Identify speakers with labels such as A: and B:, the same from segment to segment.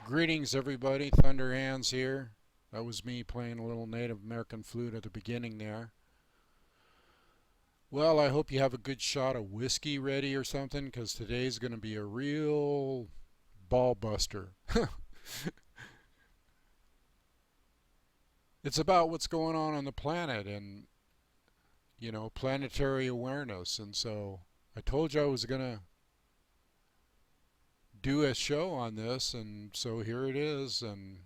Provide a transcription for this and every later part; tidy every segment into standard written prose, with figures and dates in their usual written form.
A: Greetings, everybody. Thunder Hands here. That was me playing a little Native American flute at the beginning there. Well, I hope you have a good shot of whiskey ready or something, because today's going to be a real ball buster. It's about what's going on the planet and, planetary awareness. And so I told you I was going to do a show on this, and so here it is. And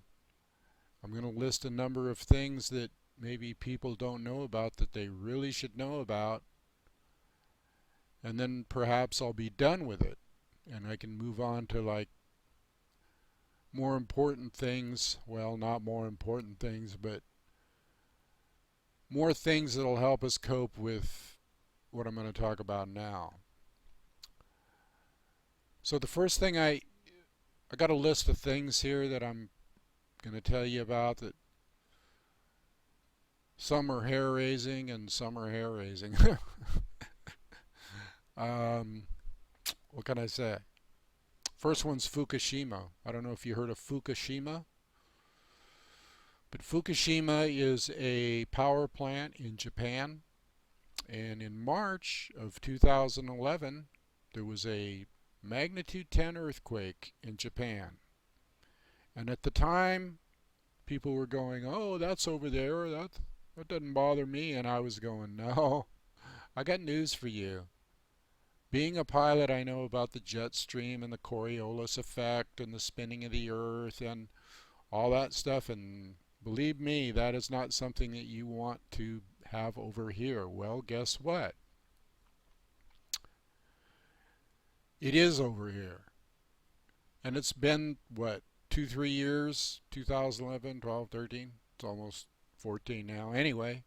A: I'm going to list a number of things that maybe people don't know about that they really should know about, and then perhaps I'll be done with it and I can move on to like more important things. Well, not more important things, but more things that'll help us cope with what I'm going to talk about now. So the first thing I got a list of things here that I'm going to tell you about that some are hair raising and some are hair raising. What can I say? First one's Fukushima. I don't know if you heard of Fukushima, but Fukushima is a power plant in Japan. And in March of 2011, there was a magnitude 10 earthquake in Japan. And at the time, people were going, "Oh, that's over there. That doesn't bother me." And I was going, "No, I got news for you. Being a pilot, I know about the jet stream and the Coriolis effect and the spinning of the Earth and all that stuff. And believe me, that is not something that you want to have over here." Well, guess what? It is over here. And it's been, what, 2, 3 years? 2011, 12, 13? It's almost 14 now. Anyway,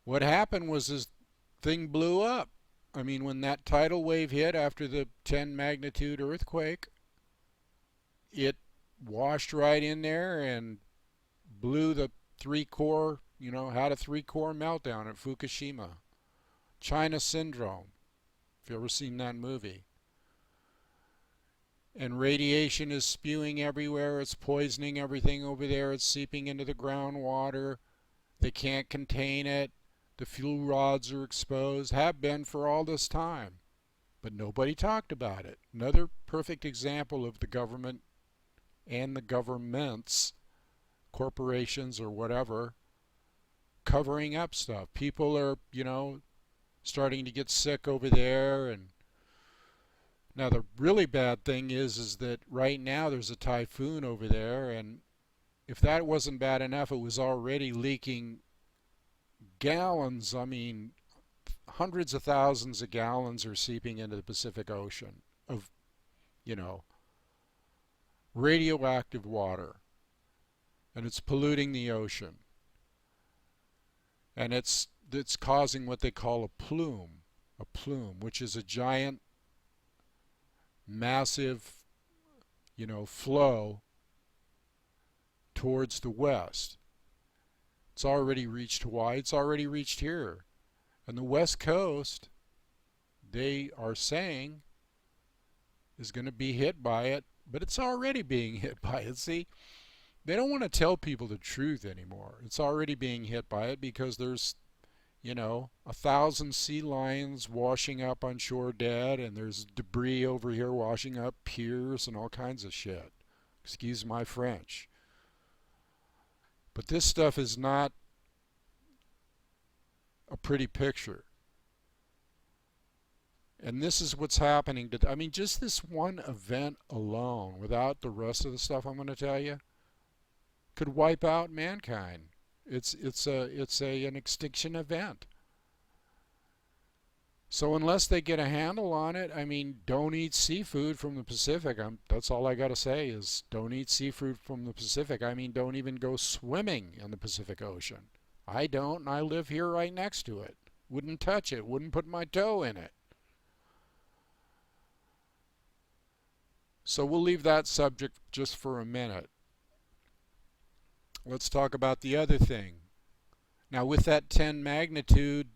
A: what happened was this thing blew up. I mean, when that tidal wave hit after the 10 magnitude earthquake, it washed right in there and blew the three core, had a three core meltdown at Fukushima. China Syndrome, if you've ever seen that movie. And radiation is spewing everywhere. It's poisoning everything over there. It's seeping into the groundwater. They can't contain it. The fuel rods are exposed, have been for all this time. But nobody talked about it. Another perfect example of the government and the governments, corporations or whatever, covering up stuff. People are, starting to get sick over there. And now the really bad thing is that right now there's a typhoon over there, and if that wasn't bad enough, it was already leaking gallons. I mean, hundreds of thousands of gallons are seeping into the Pacific Ocean of, you know, radioactive water, and it's polluting the ocean. And it's causing what they call a plume, which is a giant, massive, flow towards the west. It's already reached Hawaii. It's already reached here. And the West Coast, they are saying, is going to be hit by it, but it's already being hit by it. See, they don't want to tell people the truth anymore. It's already being hit by it because there's, 1,000 sea lions washing up on shore dead, and there's debris over here washing up piers and all kinds of shit. Excuse my French. But this stuff is not a pretty picture. And this is what's happening to, just this one event alone, without the rest of the stuff I'm going to tell you, could wipe out mankind. It's an extinction event. So unless they get a handle on it, don't eat seafood from the Pacific. That's all I got to say is don't eat seafood from the Pacific. Don't even go swimming in the Pacific Ocean. I don't, and I live here right next to it. Wouldn't touch it, wouldn't put my toe in it. So we'll leave that subject just for a minute. Let's talk about the other thing. Now, with that 10 magnitude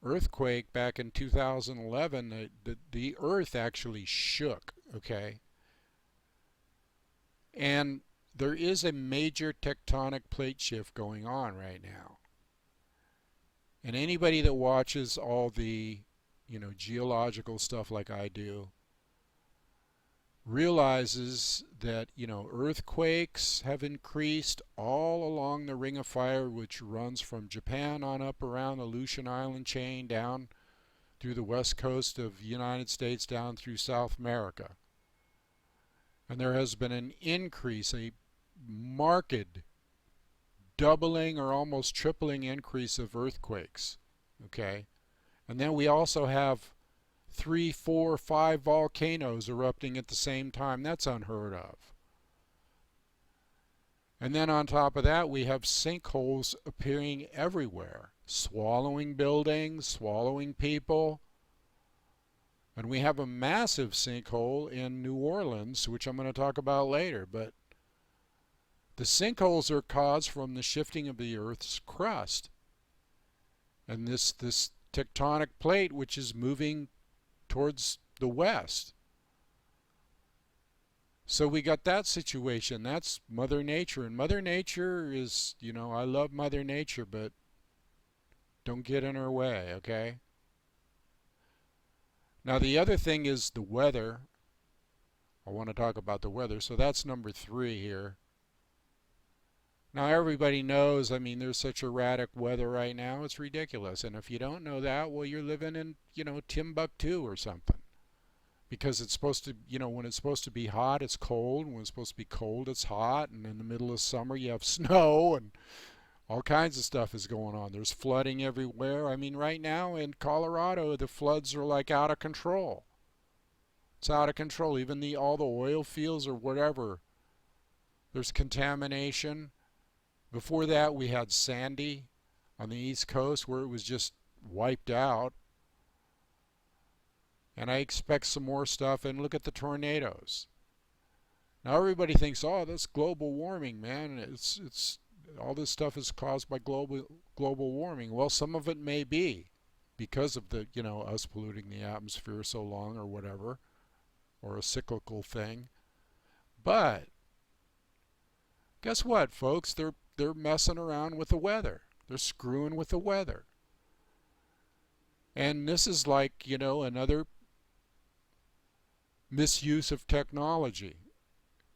A: earthquake back in 2011, the earth actually shook, okay? And there is a major tectonic plate shift going on right now. And anybody that watches all the, geological stuff like I do, realizes that, earthquakes have increased all along the Ring of Fire, which runs from Japan on up around the Aleutian Island chain down through the west coast of the United States down through South America. And there has been an increase, a marked doubling or almost tripling increase of earthquakes. Okay? And then we also have 3, 4, 5 volcanoes erupting at the same time. That's unheard of. And then on top of that, we have sinkholes appearing everywhere, swallowing buildings, swallowing people. And we have a massive sinkhole in New Orleans, which I'm going to talk about later. But the sinkholes are caused from the shifting of the Earth's crust. And this tectonic plate, which is moving towards the west. So we got that situation. That's Mother Nature. And Mother Nature is, I love Mother Nature, but don't get in her way, okay? Now the other thing is the weather. I want to talk about the weather. So that's number 3 here. Now everybody knows, there's such erratic weather right now. It's ridiculous. And if you don't know that, well, you're living in, Timbuktu or something. Because it's supposed to, when it's supposed to be hot, it's cold. When it's supposed to be cold, it's hot. And in the middle of summer, you have snow and all kinds of stuff is going on. There's flooding everywhere. Right now in Colorado, the floods are like out of control. It's out of control. Even all the oil fields or whatever, there's contamination. Before that, we had Sandy on the East Coast where it was just wiped out. And I expect some more stuff. And look at the tornadoes. Now everybody thinks, oh, that's global warming, man. It's all this stuff is caused by global warming. Well, some of it may be because of the, us polluting the atmosphere so long or whatever, or a cyclical thing. But guess what, folks? They're messing around with the weather. They're screwing with the weather. And this is like, another misuse of technology.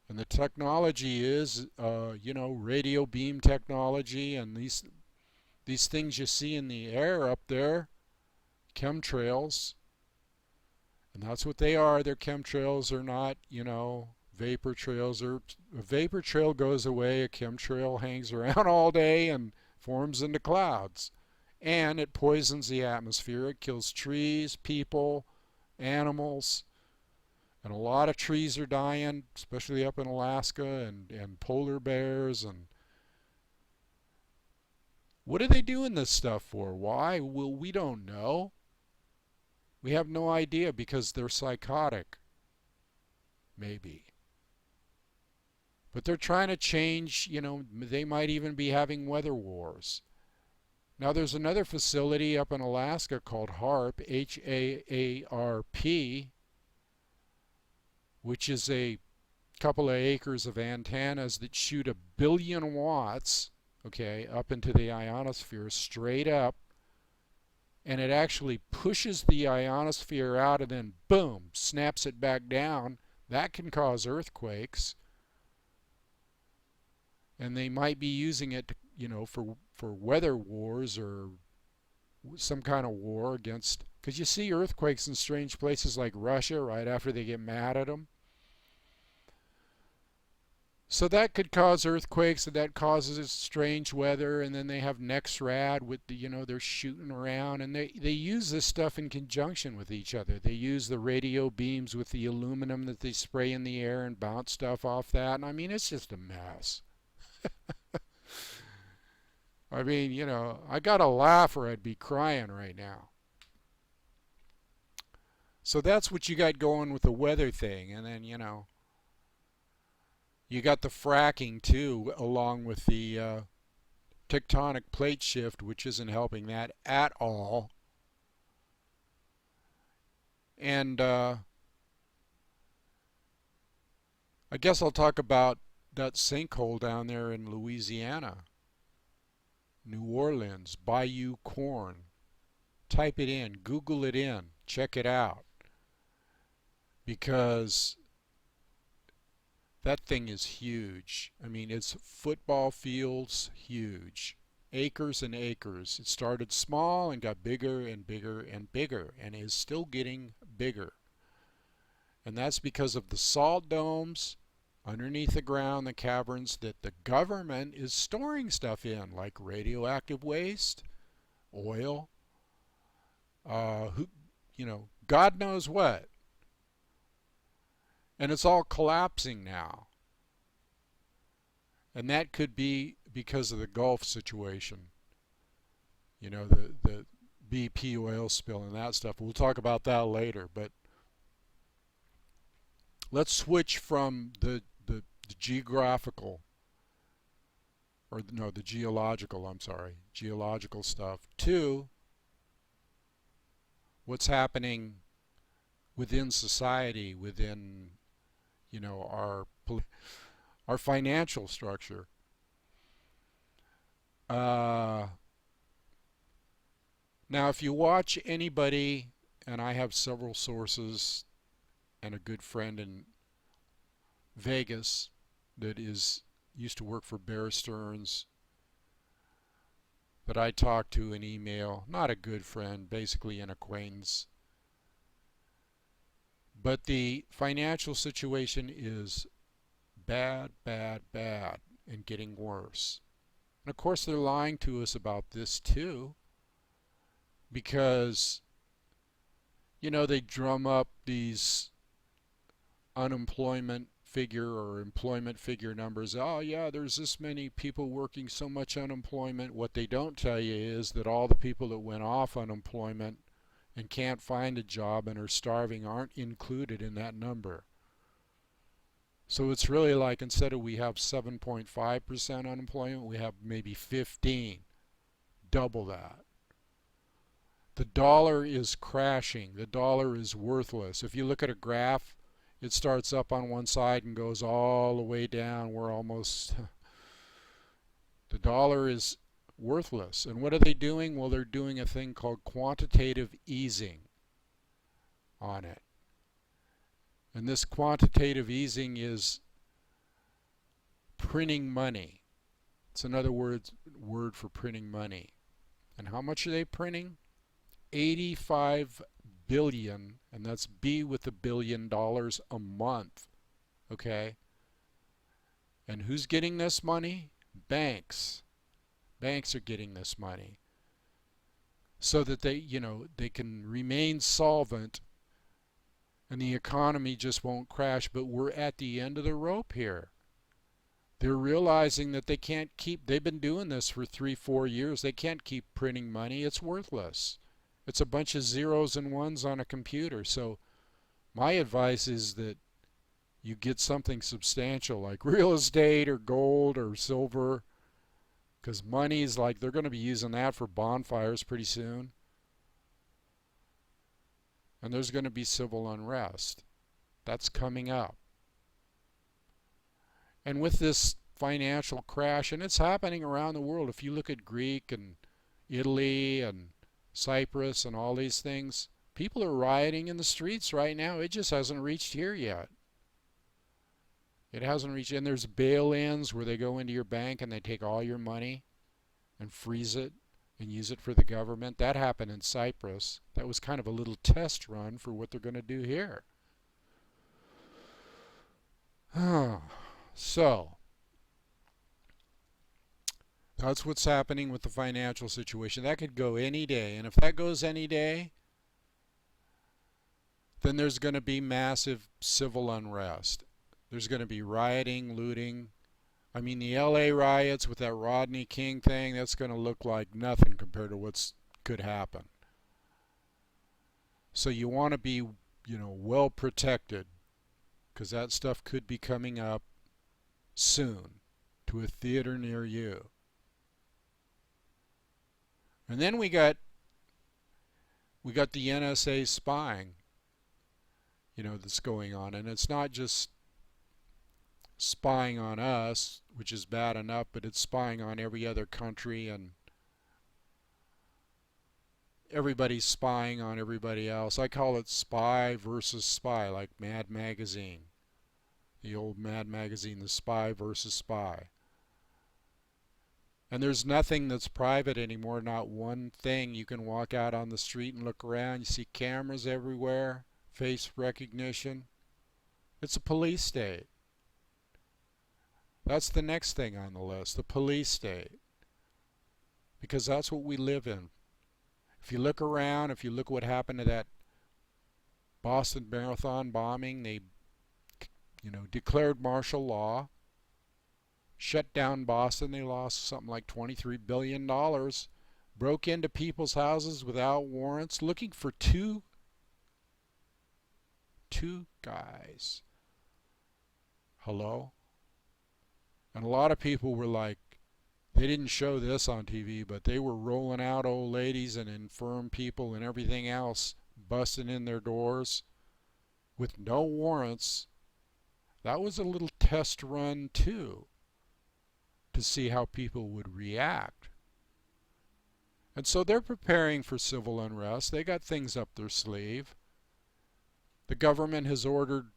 A: And the technology is, radio beam technology and these things you see in the air up there, chemtrails. And that's what they are. They're chemtrails. They're not, vapor trails. A vapor trail goes away. A chemtrail hangs around all day and forms into clouds. And it poisons the atmosphere. It kills trees, people, animals. And a lot of trees are dying, especially up in Alaska, and polar bears. And what are they doing this stuff for? Why? Well, we don't know. We have no idea because they're psychotic. Maybe. But they're trying to change, they might even be having weather wars. Now there's another facility up in Alaska called HAARP, HAARP, which is a couple of acres of antennas that shoot 1 billion watts, okay, up into the ionosphere straight up. And it actually pushes the ionosphere out and then, boom, snaps it back down. That can cause earthquakes. And they might be using it, for weather wars or some kind of war against, because you see earthquakes in strange places like Russia right after they get mad at them. So that could cause earthquakes, and that causes strange weather, and then they have NEXRAD with the, they're shooting around, and they use this stuff in conjunction with each other. They use the radio beams with the aluminum that they spray in the air and bounce stuff off that, and it's just a mess. I gotta laugh or I'd be crying right now. So that's what you got going with the weather thing, and then, you got the fracking too, along with the tectonic plate shift, which isn't helping that at all. And I guess I'll talk about that sinkhole down there in Louisiana, New Orleans, Bayou Corn. Type it in, Google it in, check it out, because that thing is huge. I mean, it's football fields huge. Acres and acres. It started small and got bigger and bigger and bigger and is still getting bigger. And that's because of the salt domes underneath the ground, the caverns that the government is storing stuff in, like radioactive waste, oil, God knows what. And it's all collapsing now. And that could be because of the Gulf situation. The BP oil spill and that stuff. We'll talk about that later. But let's switch from the geographical, or no, the geological, I'm sorry, geological stuff, to what's happening within society, within our financial structure. Now, if you watch anybody, and I have several sources and a good friend in Vegas that used to work for Bear Stearns, that I talk to in email, not a good friend, basically an acquaintance. But the financial situation is bad, bad, bad, and getting worse. And of course they're lying to us about this too, because they drum up these unemployment figure or employment figure numbers. Oh yeah, there's this many people working, so much unemployment. What they don't tell you is that all the people that went off unemployment and can't find a job and are starving aren't included in that number. So it's really like, instead of we have 7.5% unemployment, we have maybe 15, double that. The dollar is crashing. The dollar is worthless. If you look at a graph, it starts up on one side and goes all the way down. We're almost... The dollar is worthless. And what are they doing? Well, they're doing a thing called quantitative easing on it. And this quantitative easing is printing money. It's another word for printing money. And how much are they printing? 85 billion, and that's B with $1 billion a month. Okay? And who's getting this money? Banks. Banks are getting this money, so that they can remain solvent and the economy just won't crash. But we're at the end of the rope here. They're realizing that they can't keep, they've been doing this for 3-4 years. They can't keep printing money. It's worthless. It's a bunch of zeros and ones on a computer. So my advice is that you get something substantial like real estate or gold or silver, because money's like, they're going to be using that for bonfires pretty soon. And there's going to be civil unrest. That's coming up. And with this financial crash, and it's happening around the world, if you look at Greek and Italy and Cyprus and all these things, people are rioting in the streets right now. It just hasn't reached here yet. It hasn't reached. And there's bail-ins where they go into your bank and they take all your money and freeze it and use it for the government. That happened in Cyprus. That was kind of a little test run for what they're going to do here. So that's what's happening with the financial situation. That could go any day. And if that goes any day, then there's going to be massive civil unrest. There's going to be rioting, looting. I mean, the LA riots with that Rodney King thing, that's going to look like nothing compared to what's could happen. So you want to be, well protected, because that stuff could be coming up soon to a theater near you. And then we got the NSA spying, that's going on. And it's not just spying on us, which is bad enough, but it's spying on every other country, and everybody's spying on everybody else. I call it spy versus spy, like Mad Magazine. The old Mad Magazine, the spy versus spy. And there's nothing that's private anymore, not one thing. You can walk out on the street and look around. You see cameras everywhere, face recognition. It's a police state. That's the next thing on the list, the police state. Because that's what we live in. If you look around, if you look what happened to that Boston Marathon bombing, they declared martial law, shut down Boston. They lost something like $23 billion, broke into people's houses without warrants, looking for two guys. Hello? And a lot of people were like, they didn't show this on TV, but they were rolling out old ladies and infirm people and everything else, busting in their doors with no warrants. That was a little test run too, to see how people would react. And so they're preparing for civil unrest. They got things up their sleeve. The government has ordered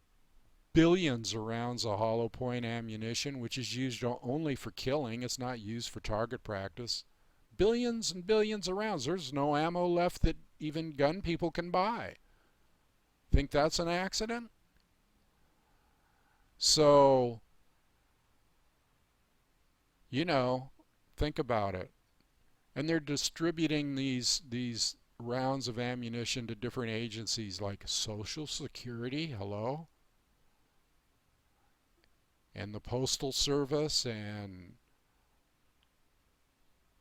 A: billions of rounds of hollow point ammunition, which is used only for killing. It's not used for target practice. Billions and billions of rounds. There's no ammo left that even gun people can buy. Think that's an accident? So, think about it. And they're distributing these rounds of ammunition to different agencies like Social Security, hello? And the Postal Service, and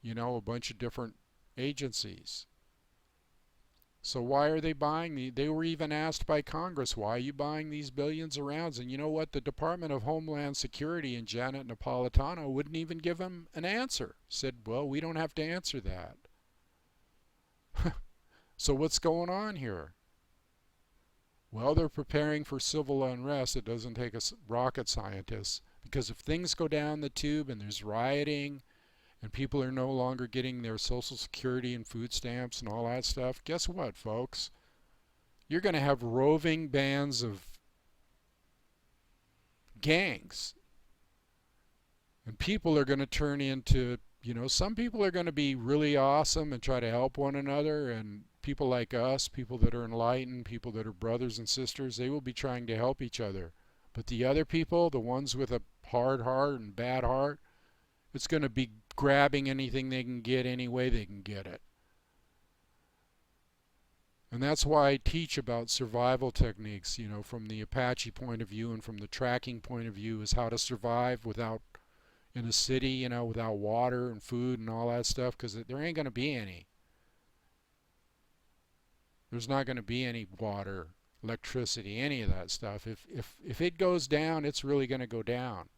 A: a bunch of different agencies. So why are they buying they were even asked by Congress, why are you buying these billions of rounds? And you know what? The Department of Homeland Security and Janet Napolitano wouldn't even give them an answer. Said, well, we don't have to answer that. So what's going on here? Well, they're preparing for civil unrest. It doesn't take a rocket scientist, because if things go down the tube and there's rioting and people are no longer getting their Social Security and food stamps and all that stuff, guess what, folks? You're going to have roving bands of gangs. And people are going to turn into, some people are going to be really awesome and try to help one another, and people like us, people that are enlightened, people that are brothers and sisters, they will be trying to help each other. But the other people, the ones with a hard heart and bad heart, it's going to be grabbing anything they can get any way they can get it. And that's why I teach about survival techniques, from the Apache point of view and from the tracking point of view, is how to survive in a city, without water and food and all that stuff, because there ain't going to be any. There's not going to be any water, electricity, any of that stuff. If it goes down, it's really going to go down.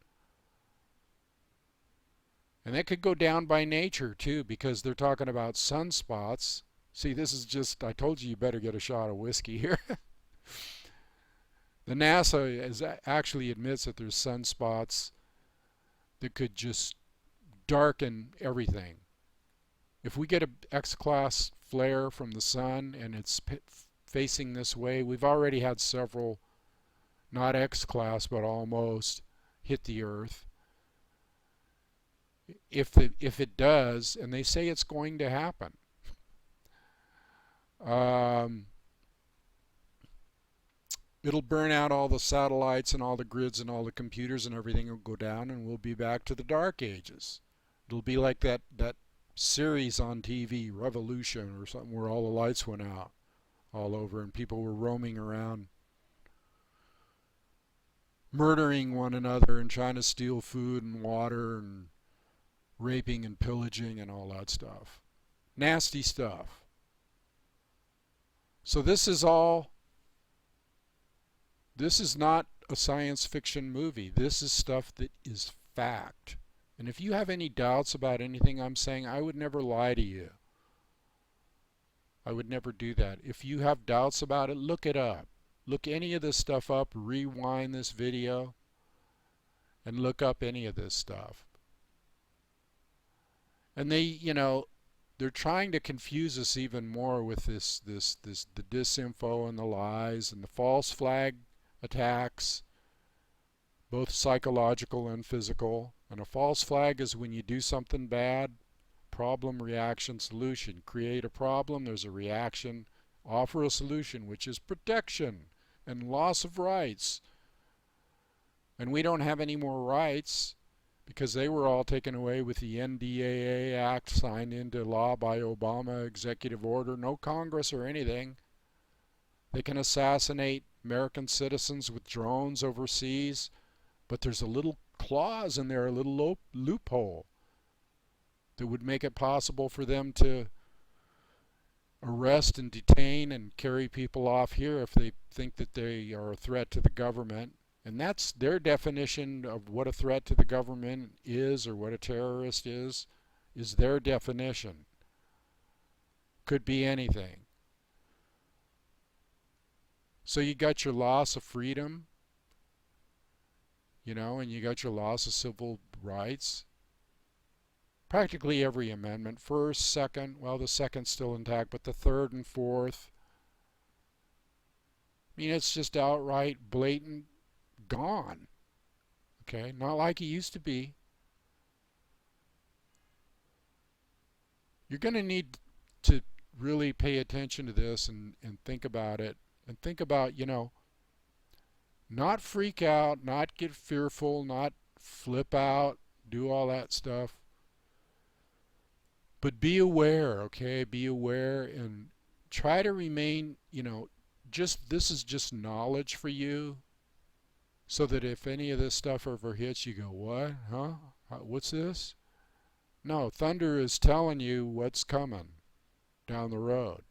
A: And that could go down by nature too, because they're talking about sunspots. See, this is just, I told you better get a shot of whiskey here. The NASA actually admits that there's sunspots that could just darken everything. If we get an X-class flare from the sun and it's facing this way, we've already had several, not X-class, but almost, hit the Earth. If it does, and they say it's going to happen, it'll burn out all the satellites and all the grids and all the computers, and everything will go down, and we'll be back to the Dark Ages. It'll be like that series on TV, Revolution or something, where all the lights went out all over and people were roaming around murdering one another and trying to steal food and water and raping and pillaging and all that stuff. Nasty stuff. So this is not a science fiction movie. This is stuff that is fact. And if you have any doubts about anything I'm saying, I would never lie to you. I would never do that. If you have doubts about it, look it up. Look any of this stuff up, rewind this video, and look up any of this stuff. And they're trying to confuse us even more with the disinfo and the lies and the false flag attacks, both psychological and physical. And a false flag is when you do something bad, problem, reaction, solution. Create a problem, there's a reaction, offer a solution, which is protection and loss of rights. And we don't have any more rights because they were all taken away with the NDAA Act signed into law by Obama, executive order, no Congress or anything. They can assassinate American citizens with drones overseas, but there's a little clause in there, a little loophole that would make it possible for them to arrest and detain and carry people off here if they think that they are a threat to the government. And that's their definition of what a threat to the government is, or what a terrorist is their definition. Could be anything. So you got your loss of freedom, and you got your loss of civil rights. Practically every amendment, first, second, well, the second's still intact, but the third and fourth, it's just outright blatant gone. Okay, not like it used to be. You're going to need to really pay attention to this and think about it, and think about, not freak out, not get fearful, not flip out, do all that stuff. But be aware, okay? Be aware and try to remain, this is just knowledge for you, so that if any of this stuff ever hits, you go, what? Huh? What's this? No, thunder is telling you what's coming down the road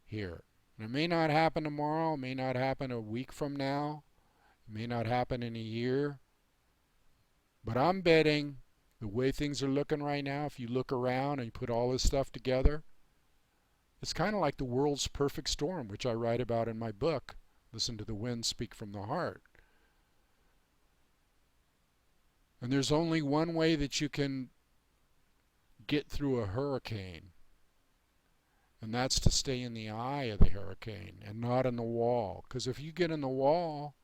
A: here. And it may not happen tomorrow, it may not happen a week from now, it may not happen in a year, but I'm betting the way things are looking right now, if you look around and you put all this stuff together, it's kind of like the world's perfect storm, which I write about in my book, Listen to the Wind Speak from the Heart. And there's only one way that you can get through a hurricane, and that's to stay in the eye of the hurricane and not in the wall. Because if you get in the wall,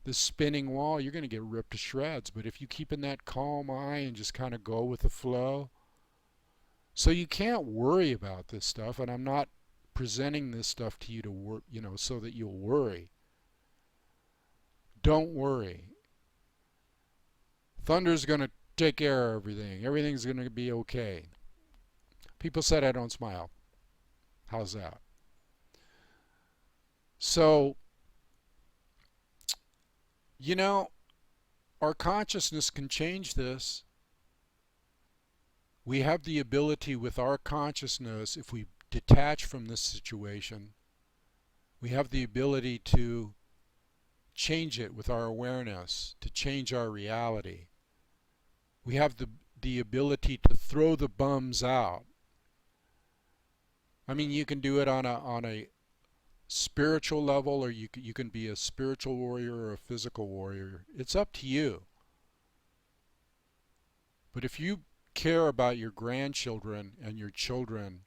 A: this spinning wall, you're going to get ripped to shreds. But if you keep in that calm eye and just kind of go with the flow, so you can't worry about this stuff. And I'm not presenting this stuff to you to work, so that you'll worry. Don't worry. Thunder's going to take care of everything. Everything's going to be okay. People said I don't smile. How's that? So, our consciousness can change this. We have the ability with our consciousness, if we detach from this situation, we have the ability to change it with our awareness, to change our reality. We have the ability to throw the bums out. You can do it on a spiritual level, or you can be a spiritual warrior or a physical warrior. It's up to you. But if you care about your grandchildren and your children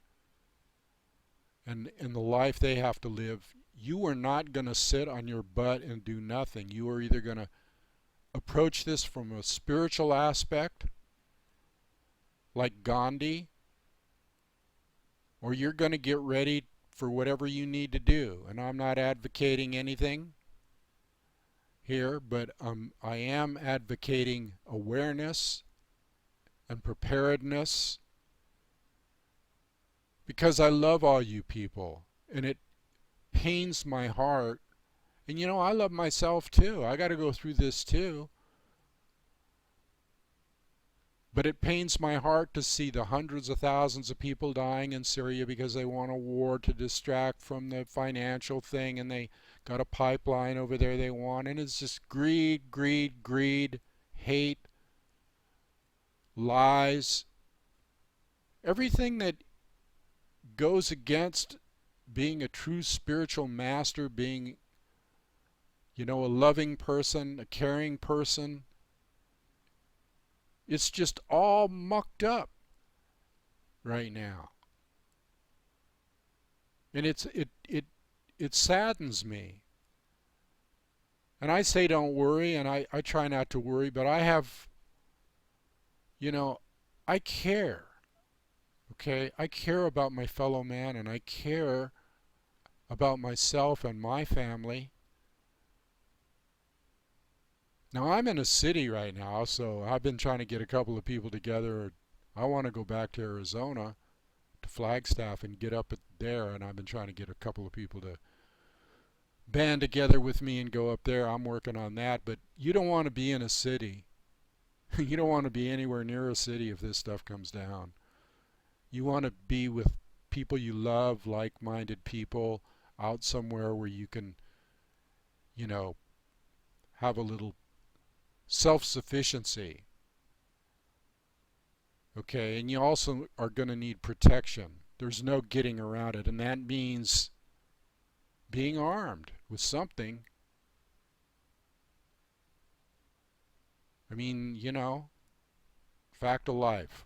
A: and the life they have to live, you are not going to sit on your butt and do nothing. You are either going to approach this from a spiritual aspect, like Gandhi, or you're going to get ready for whatever you need to do. And I'm not advocating anything here, but I am advocating awareness and preparedness, because I love all you people, and it pains my heart. And I love myself too. I got to go through this too. But it pains my heart to see the hundreds of thousands of people dying in Syria because they want a war to distract from the financial thing, and they got a pipeline over there they want, and it's just greed, greed, greed, hate, lies. Everything that goes against being a true spiritual master, being you know, a loving person, a caring person. It's just all mucked up right now. And it saddens me. And I say don't worry, and I try not to worry, but I have, you know, I care. Okay? I care about my fellow man, and I care about myself and my family. Now, I'm in a city right now, so I've been trying to get a couple of people together. I want to go back to Arizona, to Flagstaff, and get up there, and I've been trying to get a couple of people to band together with me and go up there. I'm working on that, but you don't want to be in a city. You don't want to be anywhere near a city if this stuff comes down. You want to be with people you love, like-minded people, out somewhere where you can, you know, have a little self-sufficiency. Okay, and you also are going to need protection. There's no getting around it, and that means being armed with something. I mean, you know, fact of life.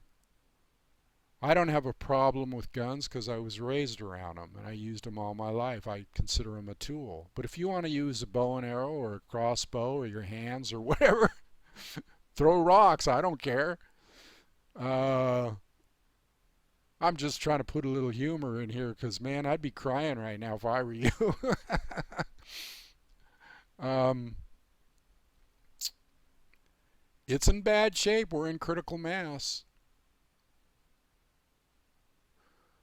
A: I don't have a problem with guns because I was raised around them and I used them all my life. I consider them a tool. But if you want to use a bow and arrow or a crossbow or your hands or whatever, throw rocks. I don't care. Uh, I'm just trying to put a little humor in here because, man, I'd be crying right now if I were you. um, it's in bad shape. We're in critical mass.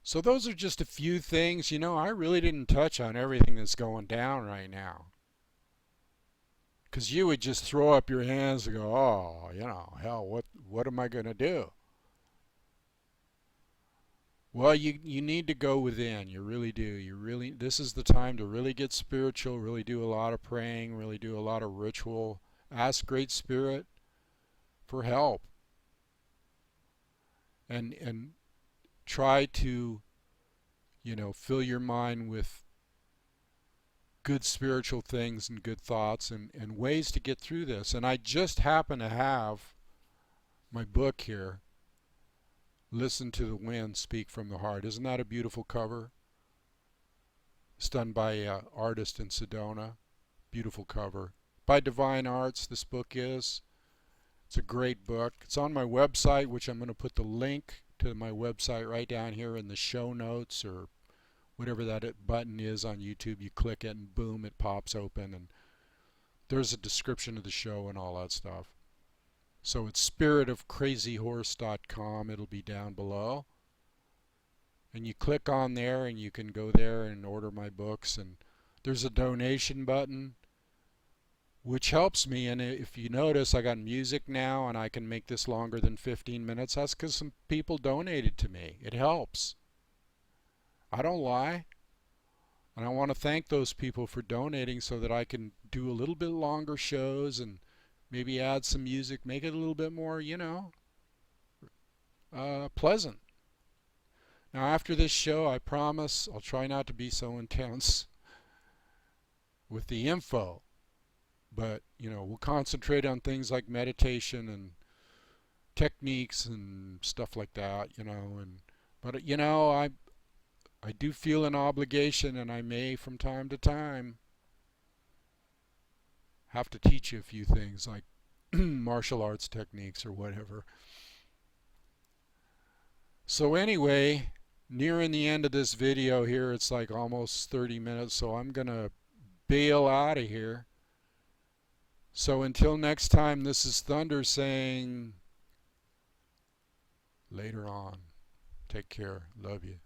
A: So those are just a few things. You know, I really didn't touch on everything that's going down right now. Because you would just throw up your hands and go, oh, you know, hell, what am I going to do? Well, you need to go within. You really do. This is the time to really get spiritual, really do a lot of praying, really do a lot of ritual. Ask Great Spirit for help. And try to, you know, fill your mind with good spiritual things and good thoughts and ways to get through this. And I just happen to have my book here, Listen to the Wind, Speak from the Heart. Isn't that a beautiful cover? It's done by an artist in Sedona. Beautiful cover. By Divine Arts, this book is. It's a great book. It's on my website, which I'm going to put the link to my website right down here in the show notes, or whatever that button is on YouTube. You click it and boom, it pops open, and there's a description of the show and all that stuff. So it's spiritofcrazyhorse.com. It'll be down below. And you click on there and you can go there and order my books. And there's a donation button, which helps me. And if you notice, I got music now and I can make this longer than 15 minutes. That's because some people donated to me. It helps. I don't lie. And I want to thank those people for donating so that I can do a little bit longer shows and maybe add some music, make it a little bit more, you know, pleasant. Now, after this show, I promise I'll try not to be so intense with the info. But, you know, we'll concentrate on things like meditation and techniques and stuff like that, you know. But, you know, I do feel an obligation, and I may from time to time have to teach you a few things like martial arts techniques or whatever. So anyway, nearing the end of this video here, it's like almost 30 minutes, so I'm going to bail out of here. So until next time, this is Thunder saying later on. Take care. Love you.